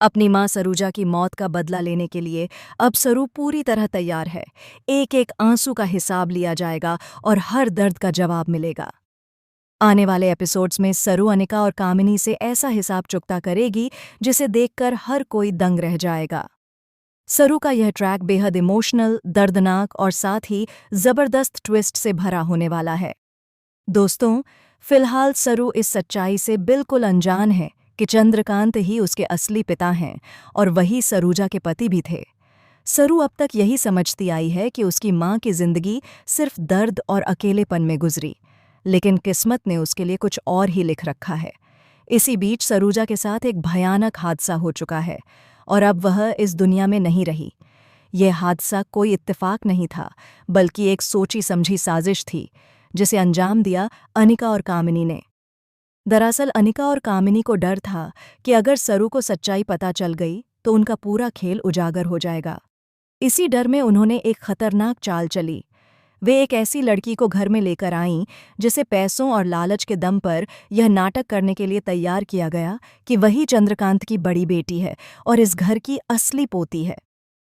अपनी मां सरूजा की मौत का बदला लेने के लिए अब सरू पूरी तरह तैयार है। एक एक आंसू का हिसाब लिया जाएगा और हर दर्द का जवाब मिलेगा। आने वाले एपिसोड्स में सरू अनिका और कामिनी से ऐसा हिसाब चुकता करेगी जिसे देखकर हर कोई दंग रह जाएगा। सरू का यह ट्रैक बेहद इमोशनल, दर्दनाक और साथ ही जबरदस्त ट्विस्ट से भरा होने वाला है। दोस्तों, फिलहाल सरू इस सच्चाई से बिल्कुल अनजान है कि चंद्रकांत ही उसके असली पिता हैं और वही सरूजा के पति भी थे। सरू अब तक यही समझती आई है कि उसकी मां की जिंदगी सिर्फ दर्द और अकेलेपन में गुजरी, लेकिन किस्मत ने उसके लिए कुछ और ही लिख रखा है। इसी बीच सरूजा के साथ एक भयानक हादसा हो चुका है और अब वह इस दुनिया में नहीं रही। यह हादसा कोई इत्तेफाक नहीं था, बल्कि एक सोची समझी साजिश थी जिसे अंजाम दिया अनिका और कामिनी ने। दरअसल अनिका और कामिनी को डर था कि अगर सरू को सच्चाई पता चल गई तो उनका पूरा खेल उजागर हो जाएगा। इसी डर में उन्होंने एक खतरनाक चाल चली। वे एक ऐसी लड़की को घर में लेकर आईं जिसे पैसों और लालच के दम पर यह नाटक करने के लिए तैयार किया गया कि वही चंद्रकांत की बड़ी बेटी है और इस घर की असली पोती है।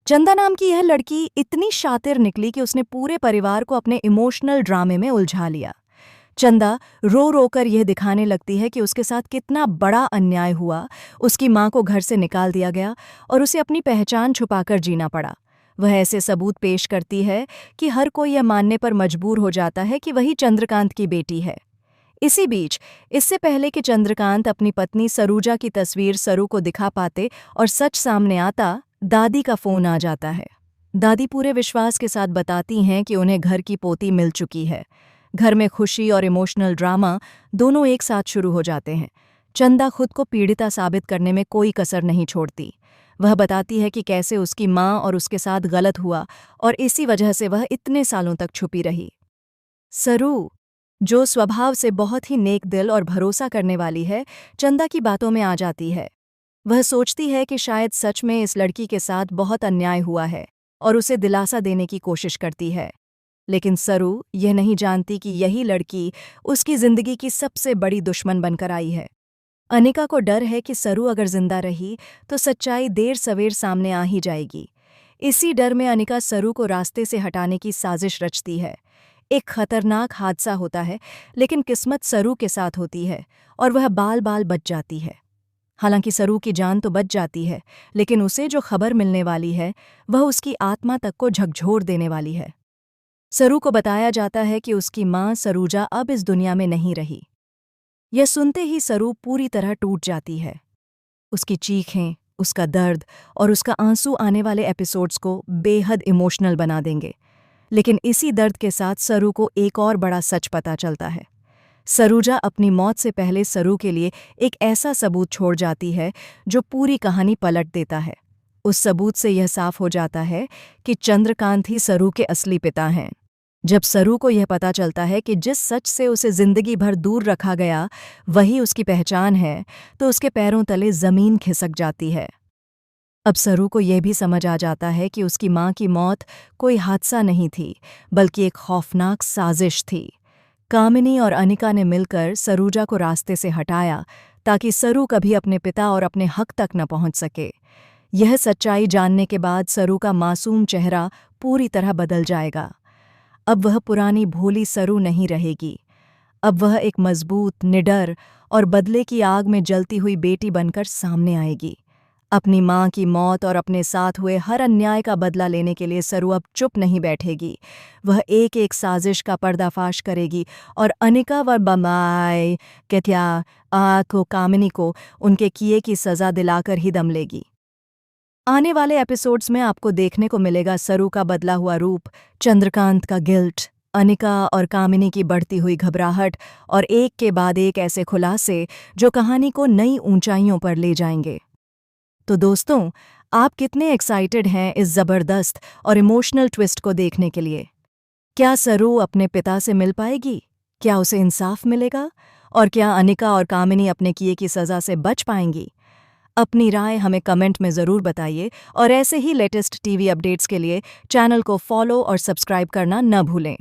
चंदा नाम की यह लड़की इतनी शातिर निकली कि उसने पूरे परिवार को अपने इमोशनल ड्रामे में उलझा लिया। चंदा रो रो कर यह दिखाने लगती है कि उसके साथ कितना बड़ा अन्याय हुआ। उसकी मां को घर से निकाल दिया गया और उसे अपनी पहचान छुपाकर जीना पड़ा। वह ऐसे सबूत पेश करती है कि हर कोई यह मानने पर मजबूर हो जाता है कि वही चंद्रकांत की बेटी है। इसी बीच, इससे पहले कि चंद्रकांत अपनी पत्नी सरूजा की तस्वीर सरू को दिखा पाते और सच सामने आता, दादी का फोन आ जाता है। दादी पूरे विश्वास के साथ बताती हैं कि उन्हें घर की पोती मिल चुकी है। घर में खुशी और इमोशनल ड्रामा दोनों एक साथ शुरू हो जाते हैं। चंदा खुद को पीड़िता साबित करने में कोई कसर नहीं छोड़ती। वह बताती है कि कैसे उसकी मां और उसके साथ गलत हुआ और इसी वजह से वह इतने सालों तक छुपी रही। सरू, जो स्वभाव से बहुत ही नेक दिल और भरोसा करने वाली है, चंदा की बातों में आ जाती है। वह सोचती है कि शायद सच में इस लड़की के साथ बहुत अन्याय हुआ है और उसे दिलासा देने की कोशिश करती है। लेकिन सरू यह नहीं जानती कि यही लड़की उसकी जिंदगी की सबसे बड़ी दुश्मन बनकर आई है। अनिका को डर है कि सरू अगर जिंदा रही तो सच्चाई देर सवेर सामने आ ही जाएगी। इसी डर में अनिका सरू को रास्ते से हटाने की साजिश रचती है। एक खतरनाक हादसा होता है, लेकिन किस्मत सरू के साथ होती है और वह बाल बाल बच जाती है। हालांकि सरू की जान तो बच जाती है, लेकिन उसे जो खबर मिलने वाली है वह उसकी आत्मा तक को झकझोर देने वाली है। सरू को बताया जाता है कि उसकी मां सरूजा अब इस दुनिया में नहीं रही। यह सुनते ही सरू पूरी तरह टूट जाती है। उसकी चीखें, उसका दर्द और उसका आंसू आने वाले एपिसोड्स को बेहद इमोशनल बना देंगे। लेकिन इसी दर्द के साथ सरू को एक और बड़ा सच पता चलता है। सरूजा अपनी मौत से पहले सरू के लिए एक ऐसा सबूत छोड़ जाती है जो पूरी कहानी पलट देता है। उस सबूत से यह साफ हो जाता है कि चंद्रकांत ही सरू के असली पिता हैं। जब सरू को यह पता चलता है कि जिस सच से उसे जिंदगी भर दूर रखा गया वही उसकी पहचान है, तो उसके पैरों तले जमीन खिसक जाती है। अब सरू को यह भी समझ आ जाता है कि उसकी मां की मौत कोई हादसा नहीं थी, बल्कि एक खौफनाक साजिश थी। कामिनी और अनिका ने मिलकर सरूजा को रास्ते से हटाया ताकि सरू कभी अपने पिता और अपने हक तक न पहुंच सके। यह सच्चाई जानने के बाद सरू का मासूम चेहरा पूरी तरह बदल जाएगा। अब वह पुरानी भोली सरू नहीं रहेगी। अब वह एक मजबूत, निडर और बदले की आग में जलती हुई बेटी बनकर सामने आएगी। अपनी मां की मौत और अपने साथ हुए हर अन्याय का बदला लेने के लिए सरू अब चुप नहीं बैठेगी। वह एक एक साजिश का पर्दाफाश करेगी और अनिका व बमाई को कामिनी को उनके किए की सजा दिलाकर ही दम लेगी। आने वाले एपिसोड्स में आपको देखने को मिलेगा सरू का बदला हुआ रूप, चंद्रकांत का गिल्ट, अनिका और कामिनी की बढ़ती हुई घबराहट और एक के बाद एक ऐसे खुलासे जो कहानी को नई ऊंचाइयों पर ले जाएंगे। तो दोस्तों, आप कितने एक्साइटेड हैं इस जबरदस्त और इमोशनल ट्विस्ट को देखने के लिए? क्या सरू अपने पिता से मिल पाएगी? क्या उसे इंसाफ मिलेगा? और क्या अनिका और कामिनी अपने किए की सजा से बच पाएंगी? अपनी राय हमें कमेंट में ज़रूर बताइए और ऐसे ही लेटेस्ट टीवी अपडेट्स के लिए चैनल को फॉलो और सब्सक्राइब करना न भूलें।